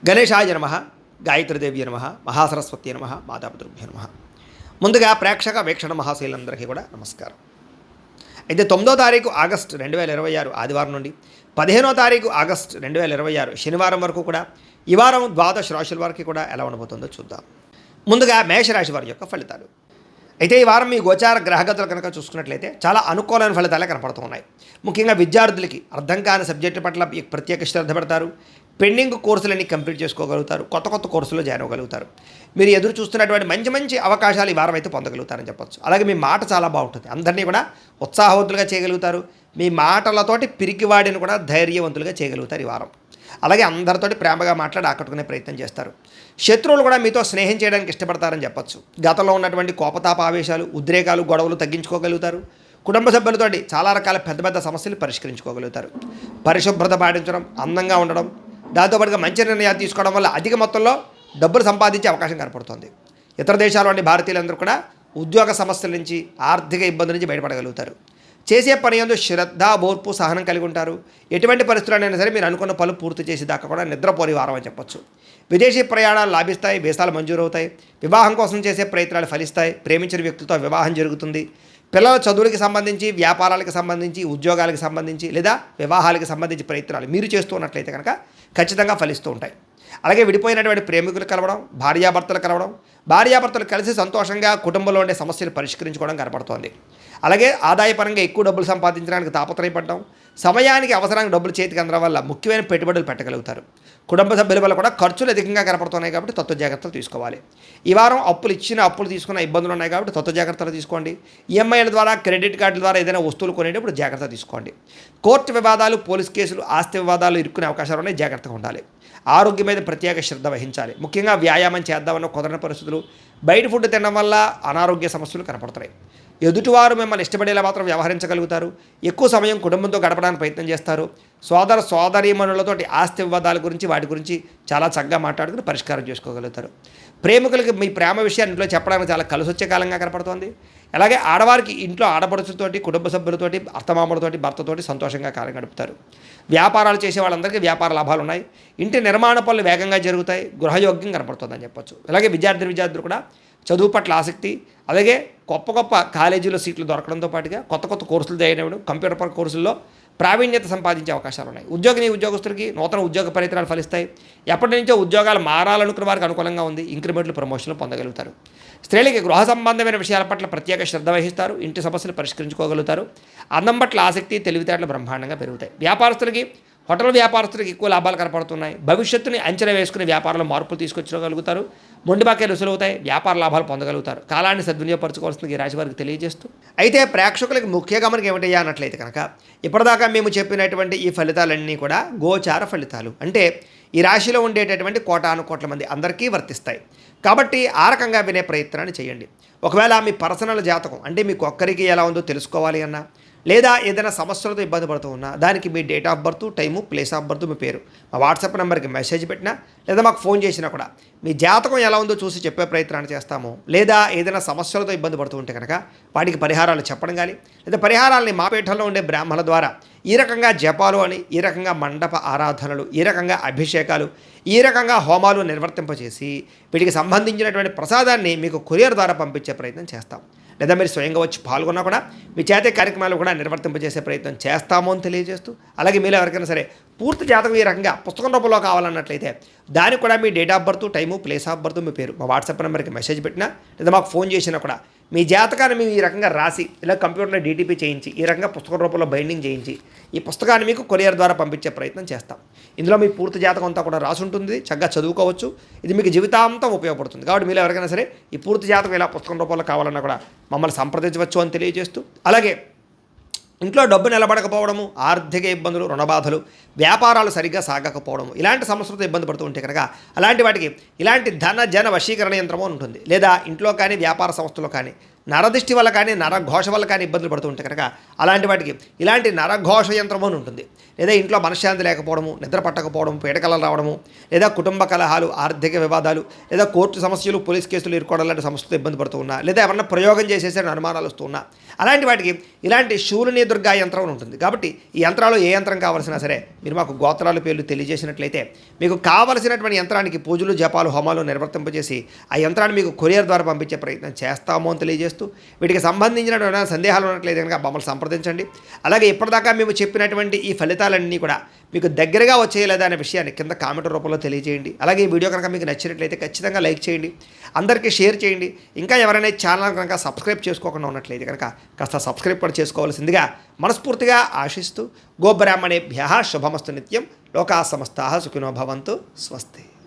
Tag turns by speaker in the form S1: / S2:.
S1: గణేశాయ నమః, గాయత్రీదేవి నమః, మహాసరస్వతి నమః, మాతాపితృభ్యో నమః. ముందుగా ప్రేక్షక వీక్షణ మహాశైలందరికీ కూడా నమస్కారం. అయితే 9వ తారీఖు ఆగస్టు 2026 ఆదివారం నుండి 15వ తారీఖు ఆగస్టు 2026 శనివారం వరకు కూడా ఈ వారం ద్వాదశ రాశుల వారికి కూడా ఎలా ఉండబోతుందో చూద్దాం. ముందుగా మేషరాశి వారి యొక్క ఫలితాలు. అయితే ఈ వారం మీ గోచార గ్రహగతులు కనుక చూసుకున్నట్లయితే చాలా అనుకూలమైన ఫలితాలే కనపడుతున్నాయి. ముఖ్యంగా విద్యార్థులకి అర్థం కాని సబ్జెక్టు పట్ల ప్రత్యేక శ్రద్ధ పెడతారు. పెండింగ్ కోర్సులన్నీ కంప్లీట్ చేసుకోగలుగుతారు. కొత్త కోర్సులో జాయిన్ అవ్వగలుగుతారు. మీరు ఎదురు చూస్తున్నటువంటి మంచి అవకాశాలు ఈ వారం అయితే పొందగలుగుతారని చెప్పొచ్చు. అలాగే మీ మాట చాలా బాగుంటుంది. అందరినీ కూడా ఉత్సాహవంతులుగా చేయగలుగుతారు. మీ మాటలతోటి పిరికివాడిని కూడా ధైర్యవంతులుగా చేయగలుగుతారు ఈ వారం. అలాగే అందరితోటి ప్రేమగా మాట్లాడి ఆకట్టుకునే ప్రయత్నం చేస్తారు. శత్రువులు కూడా మీతో స్నేహం చేయడానికి ఇష్టపడతారని చెప్పొచ్చు. గతంలో ఉన్నటువంటి కోపతాప ఆవేశాలు, ఉద్రేకాలు, గొడవలు తగ్గించుకోగలుగుతారు. కుటుంబ సభ్యులతోటి చాలా రకాల పెద్ద సమస్యలు పరిష్కరించుకోగలుగుతారు. పరిశుభ్రత పాటించడం, అందంగా ఉండడం, దాంతోపాటుగా మంచి నిర్ణయాలు తీసుకోవడం వల్ల అధిక మొత్తంలో డబ్బులు సంపాదించే అవకాశం కనపడుతుంది. ఇతర దేశాల్లోని భారతీయులందరూ కూడా ఉద్యోగ సమస్యల నుంచి, ఆర్థిక ఇబ్బందుల నుంచి బయటపడగలుగుతారు. చేసే పని యందు శ్రద్ధ, ఓర్పు, సహనం కలిగి ఉంటారు. ఎటువంటి పరిస్థితులైనా సరే మీరు అనుకున్న పనులు పూర్తి చేసేదాకా కూడా నిద్రపోని వారం అని చెప్పొచ్చు. విదేశీ ప్రయాణాలు లాభిస్తాయి. వీసాలు మంజూరు అవుతాయి. వివాహం కోసం చేసే ప్రయత్నాలు ఫలిస్తాయి. ప్రేమించిన వ్యక్తులతో వివాహం జరుగుతుంది. పిల్లల చదువులకి సంబంధించి, వ్యాపారాలకు సంబంధించి, ఉద్యోగాలకు సంబంధించి లేదా వివాహాలకు సంబంధించి ప్రయత్నాలు మీరు చేస్తూ ఉన్నట్లయితే కనుక ఖచ్చితంగా ఫలిస్తూ ఉంటాయి. అలాగే విడిపోయినటువంటి ప్రేమికులు కలవడం, భార్యాభర్తలు కలిసి సంతోషంగా కుటుంబంలో ఉండే సమస్యలు పరిష్కరించుకోవడం కనపడుతోంది. అలాగే ఆదాయపరంగా ఎక్కువ డబ్బులు సంపాదించడానికి తాపత్రయపడడం, సమయానికి అవసరానికి డబ్బులు చేతికి అందడం వల్ల ముఖ్యమైన పెట్టుబడులు పెట్టగలుగుతారు. కుటుంబ సభ్యుల వల్ల కూడా ఖర్చులు అధికంగా కనపడుతున్నాయి కాబట్టి తత్వ జాగ్రత్తలు తీసుకోవాలి. ఈ వారం అప్పులు తీసుకున్న ఇబ్బందులు ఉన్నాయి కాబట్టి తత్వ జాగ్రత్తలు తీసుకోండి. ఈఎంఐల ద్వారా, క్రెడిట్ కార్డుల ద్వారా ఏదైనా వస్తువులు కొనేటప్పుడు జాగ్రత్త తీసుకోండి. కోర్టు వివాదాలు, పోలీస్ కేసులు, ఆస్తి వివాదాలు ఇరుక్కునే అవకాశాలు ఉన్నాయి. జాగ్రత్తగా ఉండాలి. ఆరోగ్యం మీద ప్రత్యేక శ్రద్ధ వహించాలి. ముఖ్యంగా వ్యాయామం చేద్దామన్న కుదరని పరిస్థితులు, బయట ఫుడ్ తినడం వల్ల అనారోగ్య సమస్యలు కనపడుతున్నాయి. ఎదుటివారు మిమ్మల్ని ఇష్టపడేలా మాత్రం వ్యవహరించగలుగుతారు. ఎక్కువ సమయం కుటుంబంతో గడపడానికి ప్రయత్నం చేస్తారు. సోదరీమణులతోటి ఆస్తి వివాదాల గురించి, వాటి గురించి చాలా చక్కగా మాట్లాడుకుని పరిష్కారం చేసుకోగలుగుతారు. ప్రేమికులకి మీ ప్రేమ విషయాన్ని ఇంట్లో చెప్పడానికి చాలా కలిసొచ్చే కాలంగా కనపడుతోంది. అలాగే ఆడవారికి ఇంట్లో ఆడపడుచులతోటి, కుటుంబ సభ్యులతోటి, అత్తమామలతోటి, భర్తతోటి సంతోషంగా కాలం గడుపుతారు. వ్యాపారాలు చేసే వాళ్ళందరికీ వ్యాపార లాభాలు ఉన్నాయి. ఇంటి నిర్మాణ పనులు వేగంగా జరుగుతాయి. గృహయోగ్యం కనపడుతుందని చెప్పొచ్చు. అలాగే విద్యార్థులు కూడా చదువు పట్ల ఆసక్తి, అలాగే గొప్ప కాలేజీలో సీట్లు దొరకడంతో పాటుగా కొత్త కోర్సులు చేయడం, కంప్యూటర్ కోర్సుల్లో ప్రావీణ్యత సంపాదించే అవకాశాలు ఉన్నాయి. ఉద్యోగస్తులకి నూతన ఉద్యోగ ప్రయత్నాలు ఫలిస్తాయి. ఎప్పటి నుంచో ఉద్యోగాలు మారాలనుకున్న వారికి అనుకూలంగా ఉంది. ఇంక్రిమెంట్లు, ప్రమోషన్లు పొందగలుగుతారు. స్త్రీలకి గృహ సంబంధమైన విషయాల పట్ల ప్రత్యేక శ్రద్ధ వహిస్తారు. ఇంటి సమస్యలు పరిష్కరించుకోగలుగుతారు. అందం పట్ల ఆసక్తి, తెలివితేటలు బ్రహ్మాండంగా పెరుగుతాయి. హోటల్ వ్యాపారస్తులకి ఎక్కువ లాభాలు కనపడుతున్నాయి. భవిష్యత్తుని అంచనా వేసుకునే వ్యాపారంలో మార్పులు తీసుకొచ్చుకోగలుగుతారు. మొండి బాకీలు వసూలవుతాయి. వ్యాపార లాభాలు పొందగలుగుతారు. కాలాన్ని సద్వినియోగపరచుకోవాల్సింది ఈ రాశి వారికి తెలియజేస్తూ, అయితే ప్రేక్షకులకి ముఖ్య గమనిక ఏమిటయ్యా అన్నట్లయితే కనుక ఇప్పటిదాకా మేము చెప్పినటువంటి ఈ ఫలితాలన్నీ కూడా గోచార ఫలితాలు. అంటే ఈ రాశిలో ఉండేటటువంటి కోటాను మంది అందరికీ వర్తిస్తాయి. కాబట్టి ఆ రకంగా వినే ప్రయత్నాన్ని చేయండి. ఒకవేళ మీ పర్సనల్ జాతకం అంటే మీకు ఒక్కరికి ఎలా ఉందో తెలుసుకోవాలి అన్నా, లేదా ఏదైనా సమస్యలతో ఇబ్బంది పడుతూ ఉన్నా, దానికి మీ date of birth, time, place of birth, మీ పేరు మా వాట్సాప్ నెంబర్కి మెసేజ్ పెట్టినా, లేదా మాకు ఫోన్ చేసినా కూడా మీ జాతకం ఎలా ఉందో చూసి చెప్పే ప్రయత్నాన్ని చేస్తాము. లేదా ఏదైనా సమస్యలతో ఇబ్బంది పడుతూ ఉంటే కనుక వాటికి పరిహారాలు చెప్పడం కానీ, లేదా పరిహారాలని మా పీఠంలో ఉండే బ్రాహ్మణుల ద్వారా ఈ రకంగా జపాలు అని, ఈ రకంగా మండప ఆరాధనలు, ఈ రకంగా అభిషేకాలు, ఈ రకంగా హోమాలు నిర్వర్తింపచేసి వీటికి సంబంధించినటువంటి ప్రసాదాన్ని మీకు కొరియర్ ద్వారా పంపించే ప్రయత్నం చేస్తాం. లేదా మీరు స్వయంగా వచ్చి పాల్గొన్నా కూడా మీ చేతే కార్యక్రమాలు కూడా నిర్వర్తింపజేసే ప్రయత్నం చేస్తాము అని తెలియజేస్తూ, అలాగే మీరు ఎవరికైనా సరే పూర్తి జాతకం ఈ రకంగా పుస్తకం రూపంలో కావాలన్నట్లయితే దానికి కూడా మీ date of birth, time, place of birth, మీ పేరు మా వాట్సాప్ నెంబర్కి మెసేజ్ పెట్టినా, లేదా మాకు ఫోన్ చేసినా కూడా మీ జాతకాన్ని మేము ఈ రకంగా రాసి, ఇలా కంప్యూటర్లో డీటీపీ చేయించి, ఈ రకంగా పుస్తకం రూపంలో బైండింగ్ చేయించి ఈ పుస్తకాన్ని మీకు కొరియర్ ద్వారా పంపించే ప్రయత్నం చేస్తాం. ఇందులో మీ పూర్తి జాతకం అంతా కూడా రాసి ఉంటుంది. చక్కగా చదువుకోవచ్చు. ఇది మీకు జీవితాంతం ఉపయోగపడుతుంది. కాబట్టి మీరు ఎవరికైనా సరే ఈ పూర్తి జాతకం ఇలా పుస్తకం రూపంలో కావాలన్నా కూడా మమ్మల్ని సంప్రదించవచ్చు అని తెలియజేస్తూ, అలాగే ఇంట్లో డబ్బు నిలబడకపోవడము, ఆర్థిక ఇబ్బందులు, రుణబాధలు, వ్యాపారాలు సరిగ్గా సాగకపోవడము, ఇలాంటి సమస్యలతో ఇబ్బంది పడుతూ ఉంటే కనుక అలాంటి వాటికి ఇలాంటి ధన జన వశీకరణ యంత్రము ఉంటుంది. లేదా ఇంట్లో కానీ వ్యాపార సంస్థలో కానీ నరదిష్టి వల్ల కానీ నరఘోష వల్ల కానీ ఇబ్బందులు పడుతూ ఉంటే కనుక అలాంటి వాటికి ఇలాంటి నరఘోష యంత్రం అని ఉంటుంది. లేదా ఇంట్లో మనశ్శాంతి లేకపోవడము, నిద్ర పట్టకపోవడం, పీడకలలు రావడము, లేదా కుటుంబ కలహాలు, ఆర్థిక వివాదాలు, లేదా కోర్టు సమస్యలు, పోలీస్ కేసులు ఇరుకోవడం లాంటి సమస్యలతో ఇబ్బంది పడుతూ ఉన్నా, లేదా ఎవరన్నా ప్రయోగం చేసేసే అనుమానాలు వస్తూ ఉన్నా, అలాంటి వాటికి ఇలాంటి శూలిని దుర్గా యంత్రం అని ఉంటుంది. కాబట్టి ఈ యంత్రాలు ఏ యంత్రం కావాల్సినా సరే మీరు మాకు గోత్రాల పేర్లు తెలియజేసినట్లయితే మీకు కావలసినటువంటి యంత్రానికి పూజలు, జపాలు, హోమాలు నిర్వర్తింపజేసి ఆ యంత్రాన్ని మీకు కొరియర్ ద్వారా పంపించే ప్రయత్నం చేస్తాము అని తెలియజేస్తూ, వీటికి సంబంధించిన సందేహాలు ఉన్నట్లయితే కనుక మమ్మల్ని సంప్రదించండి. అలాగే ఇప్పటిదాకా మేము చెప్పినటువంటి ఈ ఫలితాలన్నీ కూడా మీకు దగ్గరగా వచ్చేయలేదా అనే విషయాన్ని కింద కామెంట్ రూపంలో తెలియజేయండి. అలాగే ఈ వీడియో కనుక మీకు నచ్చినట్లయితే ఖచ్చితంగా లైక్ చేయండి, అందరికీ షేర్ చేయండి. ఇంకా ఎవరైనా ఛానల్ కనుక సబ్స్క్రైబ్ చేసుకోకుండా ఉన్నట్లయితే కనుక కాస్త సబ్స్క్రైబ్ కూడా చేసుకోవాల్సిందిగా మనస్ఫూర్తిగా ఆశిస్తూ, గోబ్రాహ్మణేభ్యః శుభమస్తు నిత్యం, లోకా సమస్తాః సుఖినో భవంతు, స్వస్తి.